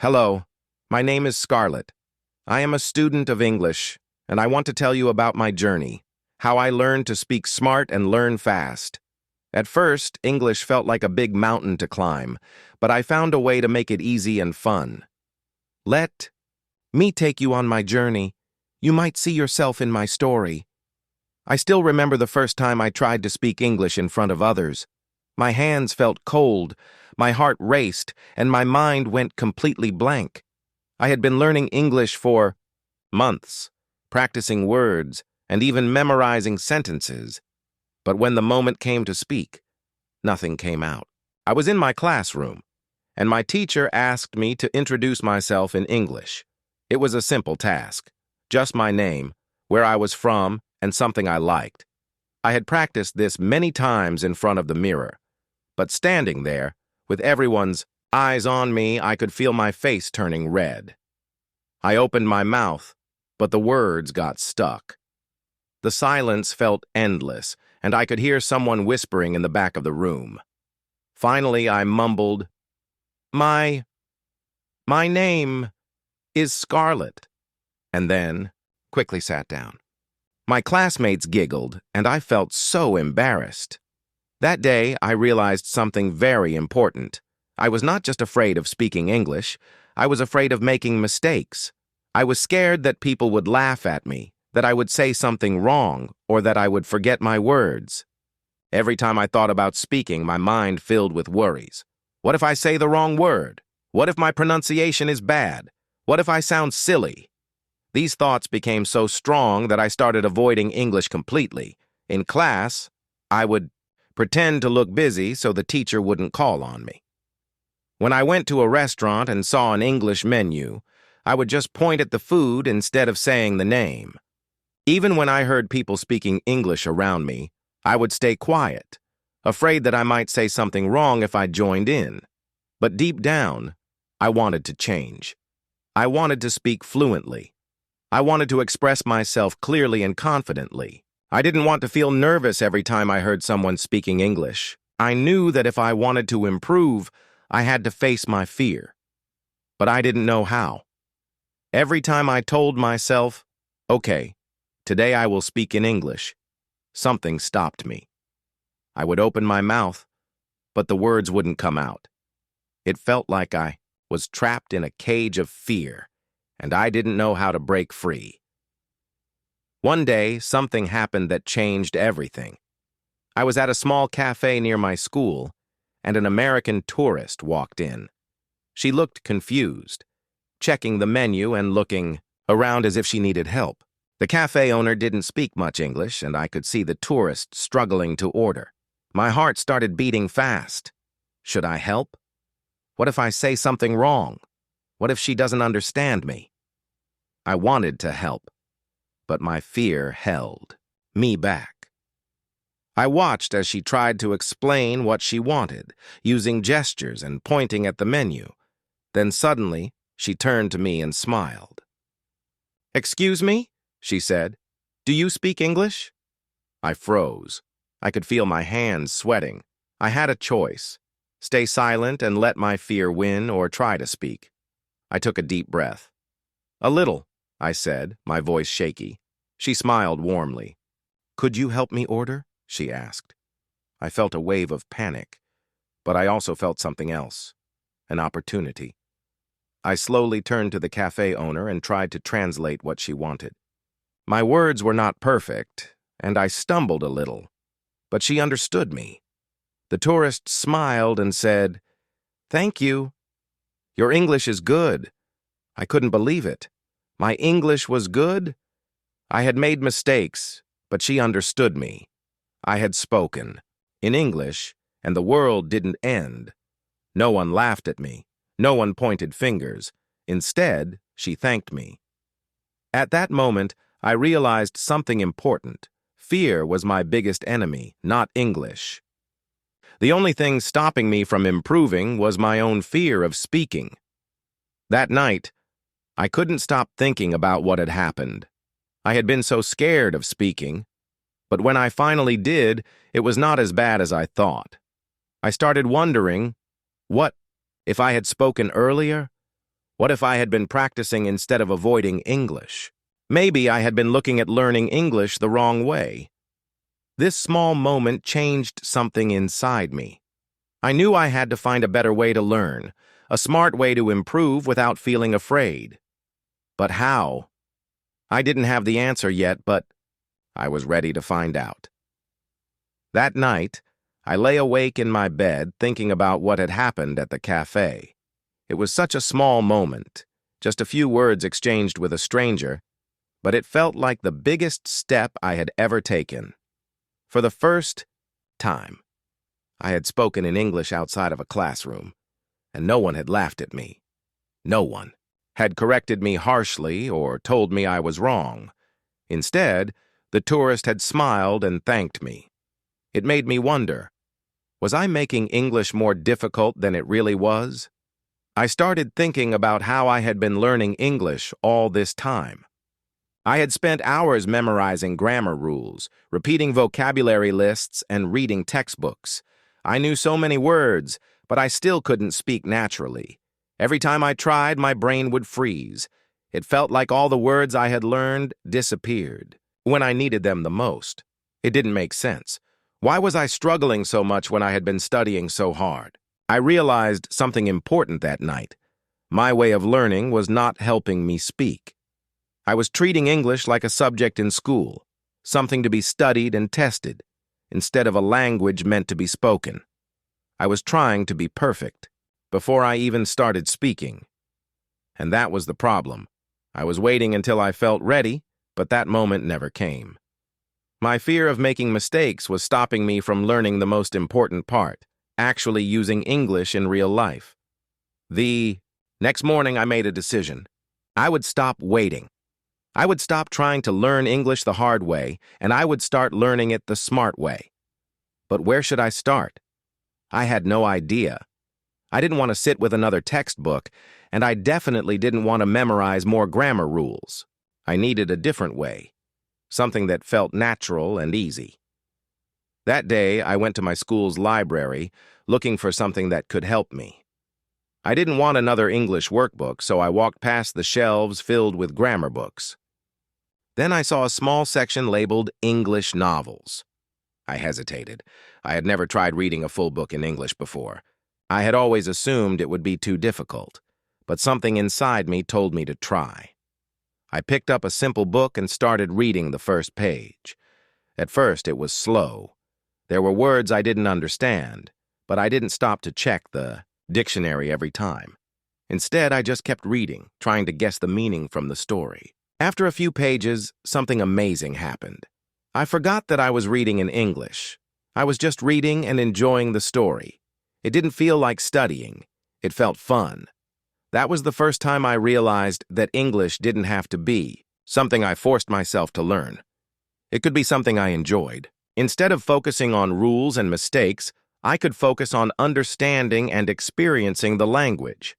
Hello, my name is Scarlett. I am a student of English, and I want to tell you about my journey, how I learned to speak smart and learn fast. At first, English felt like a big mountain to climb, but I found a way to make it easy and fun. Let me take you on my journey. You might see yourself in my story. I still remember the first time I tried to speak English in front of others. My hands felt cold, my heart raced, and my mind went completely blank. I had been learning English for months, practicing words, and even memorizing sentences. But when the moment came to speak, nothing came out. I was in my classroom, and my teacher asked me to introduce myself in English. It was a simple task, just my name, where I was from, and something I liked. I had practiced this many times in front of the mirror, but standing there, with everyone's eyes on me, I could feel my face turning red. I opened my mouth, but the words got stuck. The silence felt endless, and I could hear someone whispering in the back of the room. Finally, I mumbled, My name is Scarlett," and then quickly sat down. My classmates giggled, and I felt so embarrassed. That day, I realized something very important. I was not just afraid of speaking English, I was afraid of making mistakes. I was scared that people would laugh at me, that I would say something wrong, or that I would forget my words. Every time I thought about speaking, my mind filled with worries. What if I say the wrong word? What if my pronunciation is bad? What if I sound silly? These thoughts became so strong that I started avoiding English completely. In class, I would pretend to look busy so the teacher wouldn't call on me. When I went to a restaurant and saw an English menu, I would just point at the food instead of saying the name. Even when I heard people speaking English around me, I would stay quiet, afraid that I might say something wrong if I joined in. But deep down, I wanted to change. I wanted to speak fluently. I wanted to express myself clearly and confidently. I didn't want to feel nervous every time I heard someone speaking English. I knew that if I wanted to improve, I had to face my fear. But I didn't know how. Every time I told myself, okay, today I will speak in English, something stopped me. I would open my mouth, but the words wouldn't come out. It felt like I was trapped in a cage of fear, and I didn't know how to break free. One day, something happened that changed everything. I was at a small cafe near my school, and an American tourist walked in. She looked confused, checking the menu and looking around as if she needed help. The cafe owner didn't speak much English, and I could see the tourist struggling to order. My heart started beating fast. Should I help? What if I say something wrong? What if she doesn't understand me? I wanted to help, but my fear held me back. I watched as she tried to explain what she wanted, using gestures and pointing at the menu. Then suddenly, she turned to me and smiled. "Excuse me?" she said. "Do you speak English?" I froze. I could feel my hands sweating. I had a choice: stay silent and let my fear win, or try to speak. I took a deep breath. "A little," I said, my voice shaky. She smiled warmly. "Could you help me order?" she asked. I felt a wave of panic, but I also felt something else, an opportunity. I slowly turned to the cafe owner and tried to translate what she wanted. My words were not perfect, and I stumbled a little, but she understood me. The tourist smiled and said, "Thank you. Your English is good." I couldn't believe it. My English was good? I had made mistakes, but she understood me. I had spoken in English, and the world didn't end. No one laughed at me. No one pointed fingers. Instead, she thanked me. At that moment, I realized something important. Fear was my biggest enemy, not English. The only thing stopping me from improving was my own fear of speaking. That night, I couldn't stop thinking about what had happened. I had been so scared of speaking, but when I finally did, it was not as bad as I thought. I started wondering, what if I had spoken earlier? What if I had been practicing instead of avoiding English? Maybe I had been looking at learning English the wrong way. This small moment changed something inside me. I knew I had to find a better way to learn, a smart way to improve without feeling afraid. But how? I didn't have the answer yet, but I was ready to find out. That night, I lay awake in my bed thinking about what had happened at the cafe. It was such a small moment, just a few words exchanged with a stranger, but it felt like the biggest step I had ever taken. For the first time, I had spoken in English outside of a classroom, and no one had laughed at me. No one had corrected me harshly or told me I was wrong. Instead, the tourist had smiled and thanked me. It made me wonder, was I making English more difficult than it really was? I started thinking about how I had been learning English all this time. I had spent hours memorizing grammar rules, repeating vocabulary lists, and reading textbooks. I knew so many words, but I still couldn't speak naturally. Every time I tried, my brain would freeze. It felt like all the words I had learned disappeared when I needed them the most. It didn't make sense. Why was I struggling so much when I had been studying so hard? I realized something important that night. My way of learning was not helping me speak. I was treating English like a subject in school, something to be studied and tested, instead of a language meant to be spoken. I was trying to be perfect before I even started speaking. And that was the problem. I was waiting until I felt ready, but that moment never came. My fear of making mistakes was stopping me from learning the most important part, actually using English in real life. The next morning, I made a decision. I would stop waiting. I would stop trying to learn English the hard way, and I would start learning it the smart way. But where should I start? I had no idea. I didn't want to sit with another textbook, and I definitely didn't want to memorize more grammar rules. I needed a different way, something that felt natural and easy. That day, I went to my school's library, looking for something that could help me. I didn't want another English workbook, so I walked past the shelves filled with grammar books. Then I saw a small section labeled English novels. I hesitated. I had never tried reading a full book in English before. I had always assumed it would be too difficult, but something inside me told me to try. I picked up a simple book and started reading the first page. At first, it was slow. There were words I didn't understand, but I didn't stop to check the dictionary every time. Instead, I just kept reading, trying to guess the meaning from the story. After a few pages, something amazing happened. I forgot that I was reading in English. I was just reading and enjoying the story. It didn't feel like studying. It felt fun. That was the first time I realized that English didn't have to be something I forced myself to learn. It could be something I enjoyed. Instead of focusing on rules and mistakes, I could focus on understanding and experiencing the language.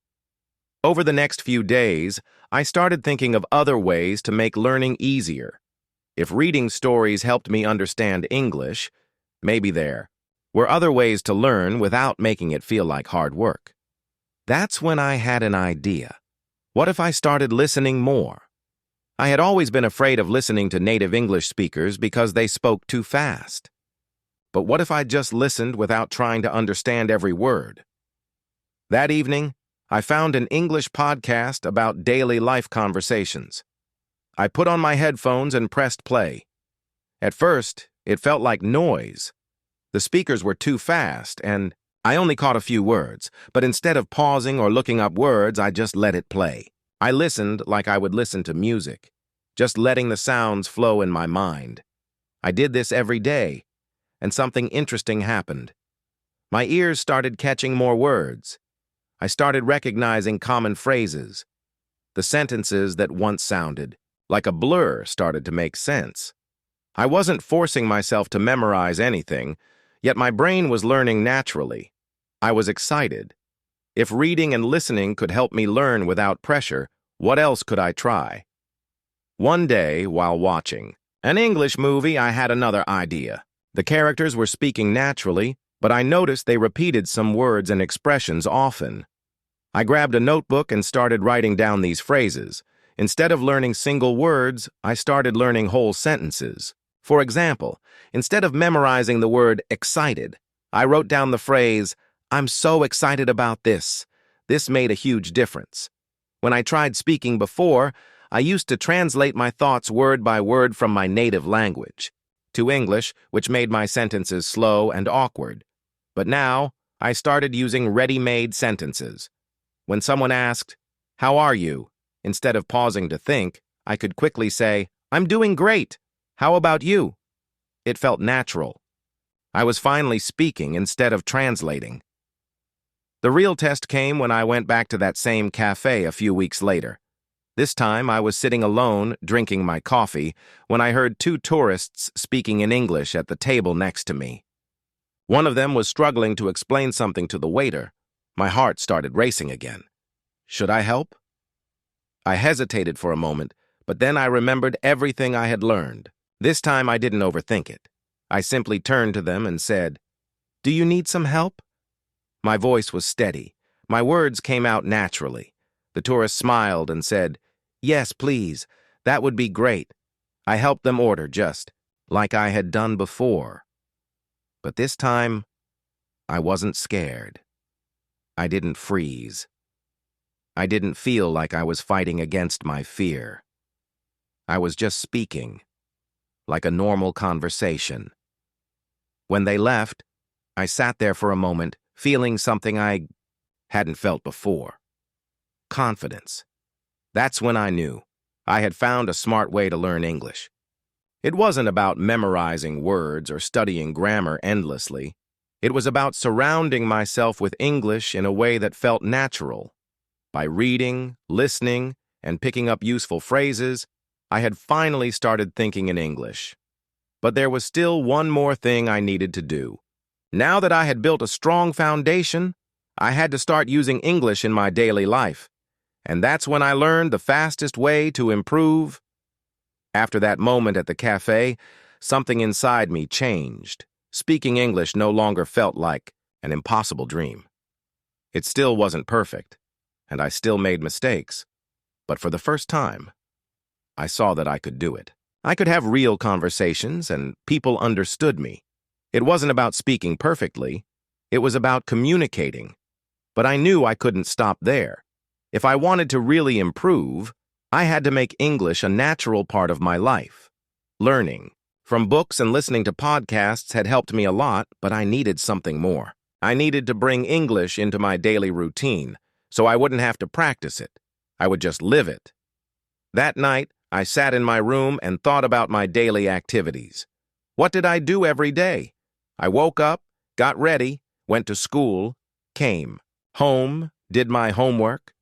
Over the next few days, I started thinking of other ways to make learning easier. If reading stories helped me understand English, maybe there were other ways to learn without making it feel like hard work. That's when I had an idea. What if I started listening more? I had always been afraid of listening to native English speakers because they spoke too fast. But what if I just listened without trying to understand every word? That evening, I found an English podcast about daily life conversations. I put on my headphones and pressed play. At first, it felt like noise. The speakers were too fast, and I only caught a few words, but instead of pausing or looking up words, I just let it play. I listened like I would listen to music, just letting the sounds flow in my mind. I did this every day, and something interesting happened. My ears started catching more words. I started recognizing common phrases. The sentences that once sounded like a blur started to make sense. I wasn't forcing myself to memorize anything, yet my brain was learning naturally. I was excited. If reading and listening could help me learn without pressure, what else could I try? One day, while watching an English movie, I had another idea. The characters were speaking naturally, but I noticed they repeated some words and expressions often. I grabbed a notebook and started writing down these phrases. Instead of learning single words, I started learning whole sentences. For example, instead of memorizing the word excited, I wrote down the phrase, "I'm so excited about this." This made a huge difference. When I tried speaking before, I used to translate my thoughts word by word from my native language to English, which made my sentences slow and awkward. But now, I started using ready-made sentences. When someone asked, "How are you?" instead of pausing to think, I could quickly say, "I'm doing great. How about you?" It felt natural. I was finally speaking instead of translating. The real test came when I went back to that same cafe a few weeks later. This time, I was sitting alone, drinking my coffee, when I heard two tourists speaking in English at the table next to me. One of them was struggling to explain something to the waiter. My heart started racing again. Should I help? I hesitated for a moment, but then I remembered everything I had learned. This time I didn't overthink it. I simply turned to them and said, "Do you need some help?" My voice was steady. My words came out naturally. The tourist smiled and said, "Yes, please. That would be great." I helped them order just like I had done before. But this time, I wasn't scared. I didn't freeze. I didn't feel like I was fighting against my fear. I was just speaking, like a normal conversation. When they left, I sat there for a moment, feeling something I hadn't felt before. Confidence. That's when I knew I had found a smart way to learn English. It wasn't about memorizing words or studying grammar endlessly. It was about surrounding myself with English in a way that felt natural. By reading, listening, and picking up useful phrases, I had finally started thinking in English. But there was still one more thing I needed to do. Now that I had built a strong foundation, I had to start using English in my daily life. And that's when I learned the fastest way to improve. After that moment at the cafe, something inside me changed. Speaking English no longer felt like an impossible dream. It still wasn't perfect, and I still made mistakes. But for the first time, I saw that I could do it. I could have real conversations, and people understood me. It wasn't about speaking perfectly. It was about communicating. But I knew I couldn't stop there. If I wanted to really improve, I had to make English a natural part of my life. Learning from books and listening to podcasts had helped me a lot, but I needed something more. I needed to bring English into my daily routine, so I wouldn't have to practice it. I would just live it. That night, I sat in my room and thought about my daily activities. What did I do every day? I woke up, got ready, went to school, came home, did my homework,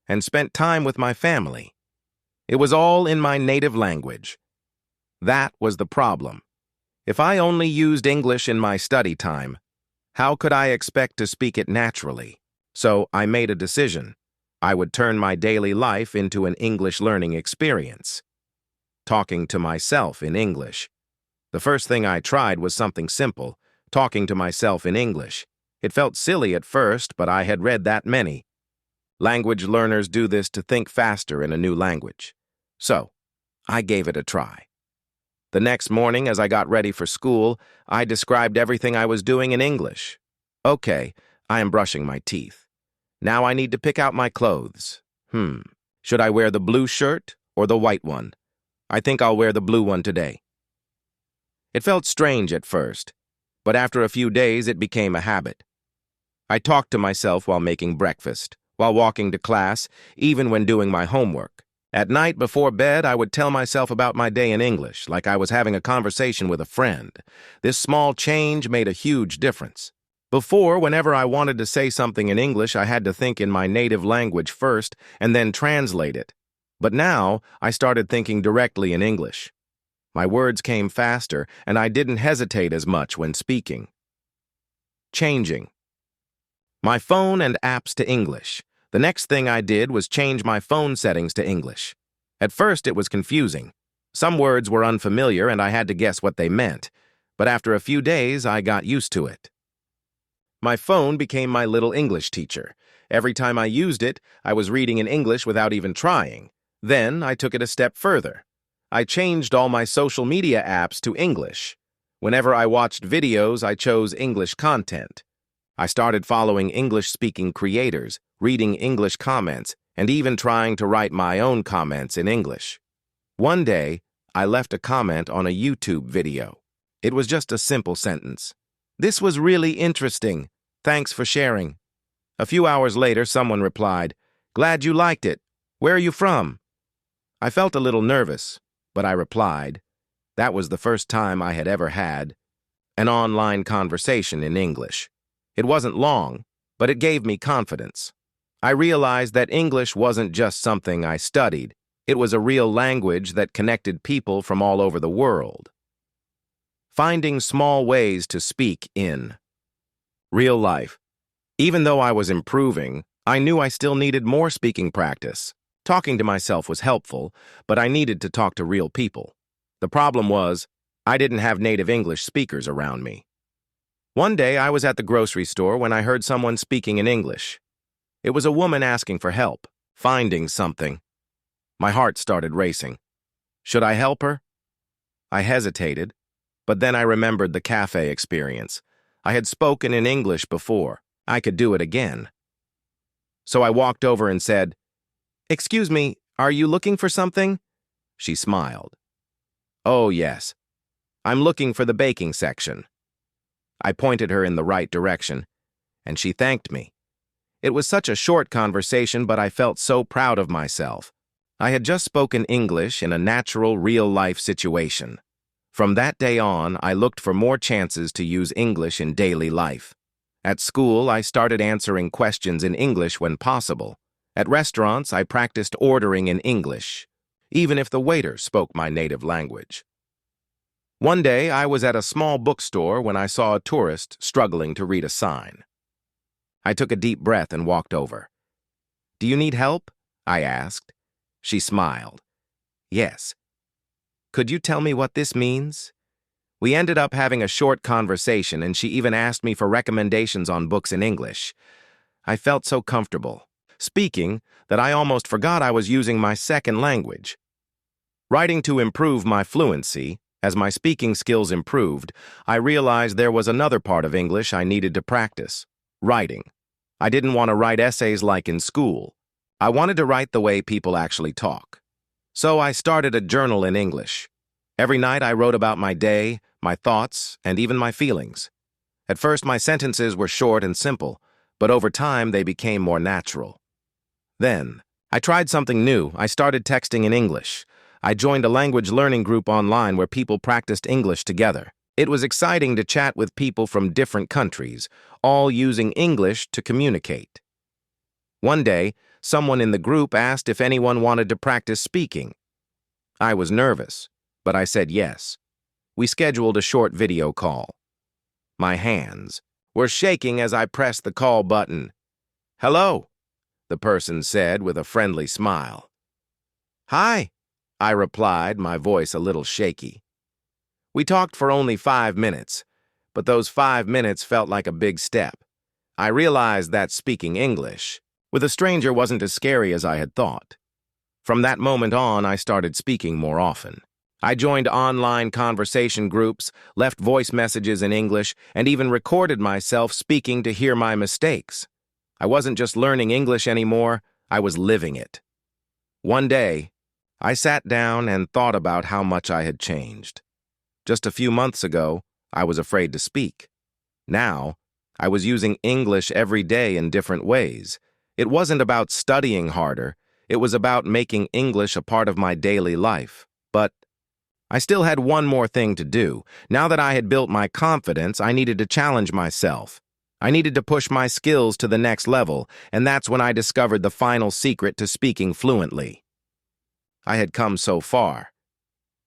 and spent time with my family. It was all in my native language. That was the problem. If I only used English in my study time, how could I expect to speak it naturally? So I made a decision. I would turn my daily life into an English learning experience. Talking to myself in English. The first thing I tried was something simple, talking to myself in English. It felt silly at first, but I had read that many. Language learners do this to think faster in a new language. So, I gave it a try. The next morning, as I got ready for school, I described everything I was doing in English. Okay, I am brushing my teeth. Now I need to pick out my clothes. Should I wear the blue shirt or the white one? I think I'll wear the blue one today. It felt strange at first, but after a few days it became a habit. I talked to myself while making breakfast, while walking to class, even when doing my homework. At night before bed, I would tell myself about my day in English, like I was having a conversation with a friend. This small change made a huge difference. Before, whenever I wanted to say something in English, I had to think in my native language first and then translate it. But now, I started thinking directly in English. My words came faster, and I didn't hesitate as much when speaking. Changing my phone and apps to English. The next thing I did was change my phone settings to English. At first, it was confusing. Some words were unfamiliar, and I had to guess what they meant. But after a few days, I got used to it. My phone became my little English teacher. Every time I used it, I was reading in English without even trying. Then I took it a step further. I changed all my social media apps to English. Whenever I watched videos, I chose English content. I started following English-speaking creators, reading English comments, and even trying to write my own comments in English. One day, I left a comment on a YouTube video. It was just a simple sentence. "This was really interesting. Thanks for sharing." A few hours later, someone replied, "Glad you liked it. Where are you from?" I felt a little nervous, but I replied. That was the first time I had ever had an online conversation in English. It wasn't long, but it gave me confidence. I realized that English wasn't just something I studied. It was a real language that connected people from all over the world. Finding small ways to speak in real life. Even though I was improving, I knew I still needed more speaking practice. Talking to myself was helpful, but I needed to talk to real people. The problem was, I didn't have native English speakers around me. One day, I was at the grocery store when I heard someone speaking in English. It was a woman asking for help, finding something. My heart started racing. Should I help her? I hesitated, but then I remembered the cafe experience. I had spoken in English before. I could do it again. So I walked over and said, "Excuse me, are you looking for something?" She smiled. "Oh, yes. I'm looking for the baking section." I pointed her in the right direction, and she thanked me. It was such a short conversation, but I felt so proud of myself. I had just spoken English in a natural, real-life situation. From that day on, I looked for more chances to use English in daily life. At school, I started answering questions in English when possible. At restaurants, I practiced ordering in English, even if the waiter spoke my native language. One day, I was at a small bookstore when I saw a tourist struggling to read a sign. I took a deep breath and walked over. "Do you need help?" I asked. She smiled. "Yes." "Could you tell me what this means?" We ended up having a short conversation, and she even asked me for recommendations on books in English. I felt so comfortable speaking that I almost forgot I was using my second language. Writing to improve my fluency, as my speaking skills improved, I realized there was another part of English I needed to practice: writing. I didn't want to write essays like in school. I wanted to write the way people actually talk. So I started a journal in English. Every night I wrote about my day, my thoughts, and even my feelings. At first my sentences were short and simple, but over time they became more natural. Then, I tried something new. I started texting in English. I joined a language learning group online where people practiced English together. It was exciting to chat with people from different countries, all using English to communicate. One day, someone in the group asked if anyone wanted to practice speaking. I was nervous, but I said yes. We scheduled a short video call. My hands were shaking as I pressed the call button. "Hello," the person said with a friendly smile. "Hi," I replied, my voice a little shaky. We talked for only 5 minutes, but those 5 minutes felt like a big step. I realized that speaking English with a stranger wasn't as scary as I had thought. From that moment on, I started speaking more often. I joined online conversation groups, left voice messages in English, and even recorded myself speaking to hear my mistakes. I wasn't just learning English anymore, I was living it. One day, I sat down and thought about how much I had changed. Just a few months ago, I was afraid to speak. Now, I was using English every day in different ways. It wasn't about studying harder, it was about making English a part of my daily life. But I still had one more thing to do. Now that I had built my confidence, I needed to challenge myself. I needed to push my skills to the next level, and that's when I discovered the final secret to speaking fluently. I had come so far.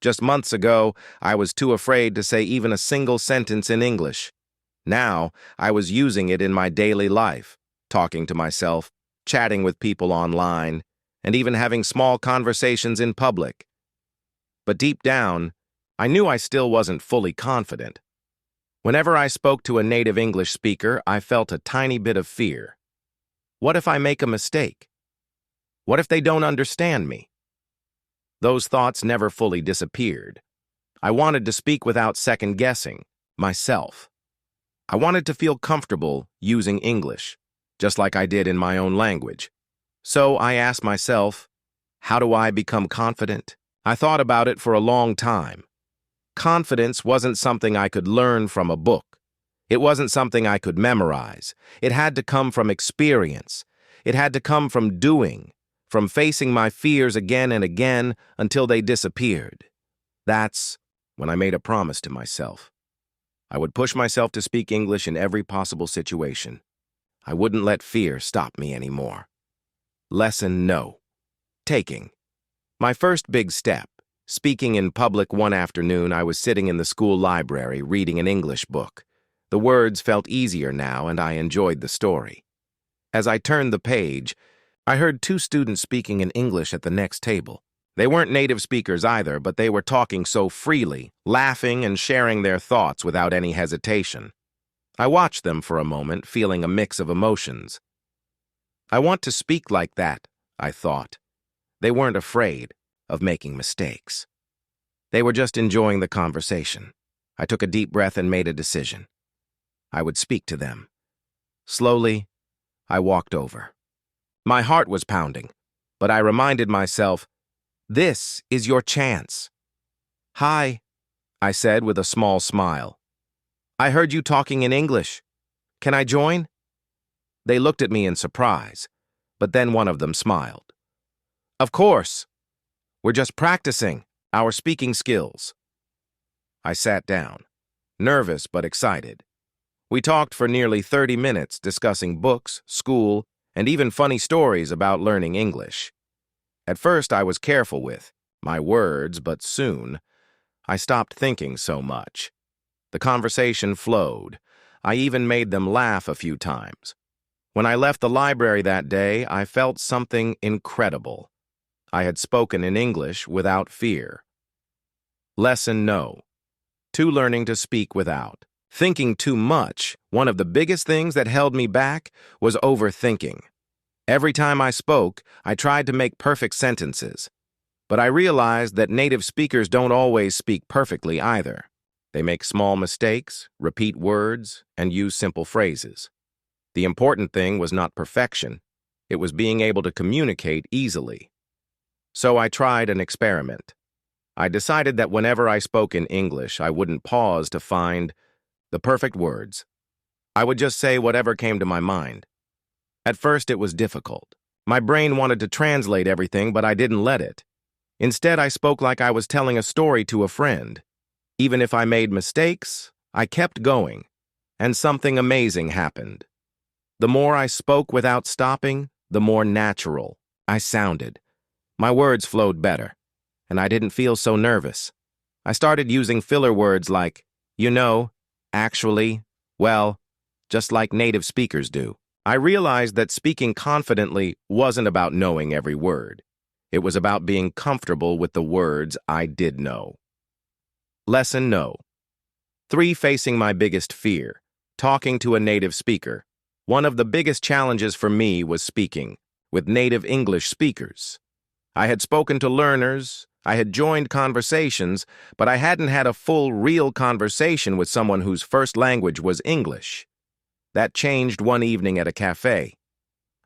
Just months ago, I was too afraid to say even a single sentence in English. Now, I was using it in my daily life, talking to myself, chatting with people online, and even having small conversations in public. But deep down, I knew I still wasn't fully confident. Whenever I spoke to a native English speaker, I felt a tiny bit of fear. What if I make a mistake? What if they don't understand me? Those thoughts never fully disappeared. I wanted to speak without second-guessing myself. I wanted to feel comfortable using English, just like I did in my own language. So I asked myself, how do I become confident? I thought about it for a long time. Confidence wasn't something I could learn from a book. It wasn't something I could memorize. It had to come from experience. It had to come from doing, from facing my fears again and again until they disappeared. That's when I made a promise to myself. I would push myself to speak English in every possible situation. I wouldn't let fear stop me anymore. Lesson no. Taking. My first big step. Speaking in public one afternoon, I was sitting in the school library reading an English book. The words felt easier now, and I enjoyed the story. As I turned the page, I heard two students speaking in English at the next table. They weren't native speakers either, but they were talking so freely, laughing and sharing their thoughts without any hesitation. I watched them for a moment, feeling a mix of emotions. I want to speak like that, I thought. They weren't afraid of making mistakes. They were just enjoying the conversation. I took a deep breath and made a decision. I would speak to them. Slowly, I walked over. My heart was pounding, but I reminded myself, this is your chance. Hi, I said with a small smile. I heard you talking in English. Can I join? They looked at me in surprise, but then one of them smiled. Of course. We're just practicing our speaking skills. I sat down, nervous but excited. We talked for nearly 30 minutes discussing books, school, and even funny stories about learning English. At first, I was careful with my words, but soon, I stopped thinking so much. The conversation flowed. I even made them laugh a few times. When I left the library that day, I felt something incredible. I had spoken in English without fear. Lesson no. Learning to speak without. Thinking too much, one of the biggest things that held me back was overthinking. Every time I spoke, I tried to make perfect sentences. But I realized that native speakers don't always speak perfectly either. They make small mistakes, repeat words, and use simple phrases. The important thing was not perfection. It was being able to communicate easily. So I tried an experiment. I decided that whenever I spoke in English, I wouldn't pause to find the perfect words. I would just say whatever came to my mind. At first, it was difficult. My brain wanted to translate everything, but I didn't let it. Instead, I spoke like I was telling a story to a friend. Even if I made mistakes, I kept going, and something amazing happened. The more I spoke without stopping, the more natural I sounded. My words flowed better, and I didn't feel so nervous. I started using filler words like, you know, actually, well, just like native speakers do. I realized that speaking confidently wasn't about knowing every word. It was about being comfortable with the words I did know. Lesson no. 3. Facing my biggest fear. Talking to a native speaker. One of the biggest challenges for me was speaking with native English speakers. I had spoken to learners, I had joined conversations, but I hadn't had a full, real conversation with someone whose first language was English. That changed one evening at a cafe.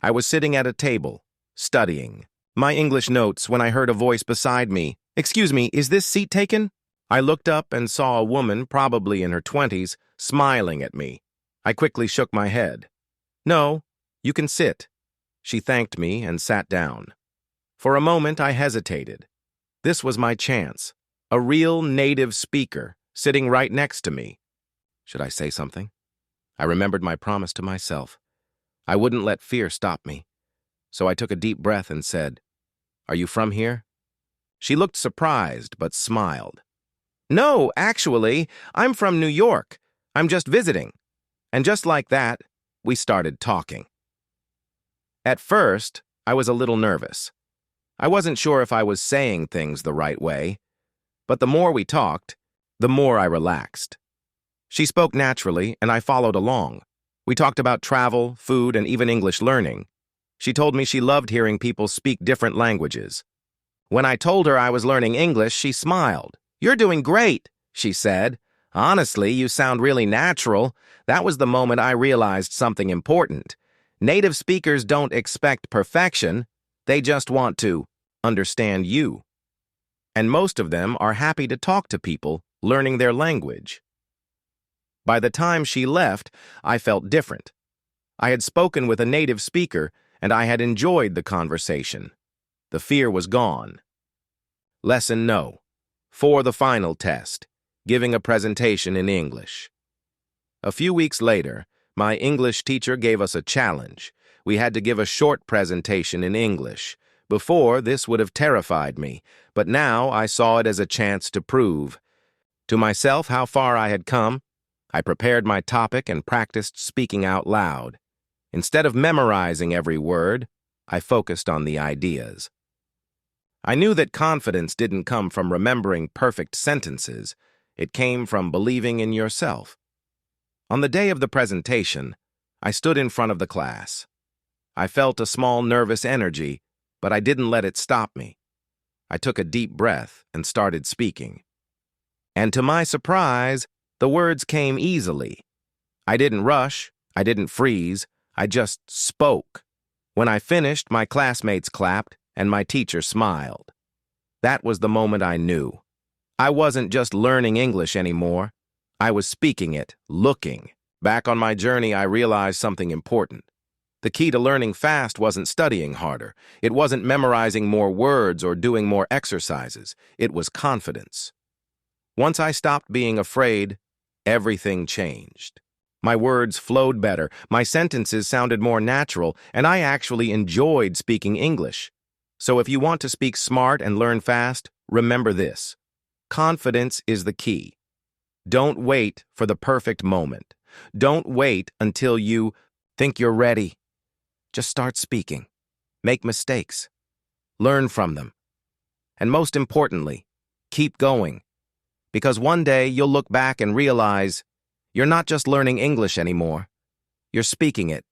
I was sitting at a table, studying my English notes when I heard a voice beside me. Excuse me, is this seat taken? I looked up and saw a woman, probably in her 20s, smiling at me. I quickly shook my head. No, you can sit. She thanked me and sat down. For a moment, I hesitated. This was my chance. A real native speaker sitting right next to me. Should I say something? I remembered my promise to myself. I wouldn't let fear stop me. So I took a deep breath and said, "Are you from here?" She looked surprised but smiled. "No, actually, I'm from New York. I'm just visiting." And just like that, we started talking. At first, I was a little nervous. I wasn't sure if I was saying things the right way, but the more we talked, the more I relaxed. She spoke naturally, and I followed along. We talked about travel, food, and even English learning. She told me she loved hearing people speak different languages. When I told her I was learning English, she smiled. "You're doing great," she said. "Honestly, you sound really natural." That was the moment I realized something important. Native speakers don't expect perfection. They just want to understand you. And most of them are happy to talk to people learning their language. By the time she left, I felt different. I had spoken with a native speaker, and I had enjoyed the conversation. The fear was gone. Lesson No. For the final test, giving a presentation in English. A few weeks later, my English teacher gave us a challenge. We had to give a short presentation in English. Before, this would have terrified me, but now I saw it as a chance to prove to myself how far I had come. I prepared my topic and practiced speaking out loud. Instead of memorizing every word, I focused on the ideas. I knew that confidence didn't come from remembering perfect sentences. It came from believing in yourself. On the day of the presentation, I stood in front of the class. I felt a small nervous energy, but I didn't let it stop me. I took a deep breath and started speaking. And to my surprise, the words came easily. I didn't rush, I didn't freeze, I just spoke. When I finished, my classmates clapped, and my teacher smiled. That was the moment I knew. I wasn't just learning English anymore. I was speaking it, looking. Back on my journey, I realized something important. The key to learning fast wasn't studying harder. It wasn't memorizing more words or doing more exercises. It was confidence. Once I stopped being afraid, everything changed. My words flowed better, my sentences sounded more natural, and I actually enjoyed speaking English. So if you want to speak smart and learn fast, remember this. Confidence is the key. Don't wait for the perfect moment. Don't wait until you think you're ready. Just start speaking. Make mistakes. Learn from them. And most importantly, keep going. Because one day you'll look back and realize you're not just learning English anymore. You're speaking it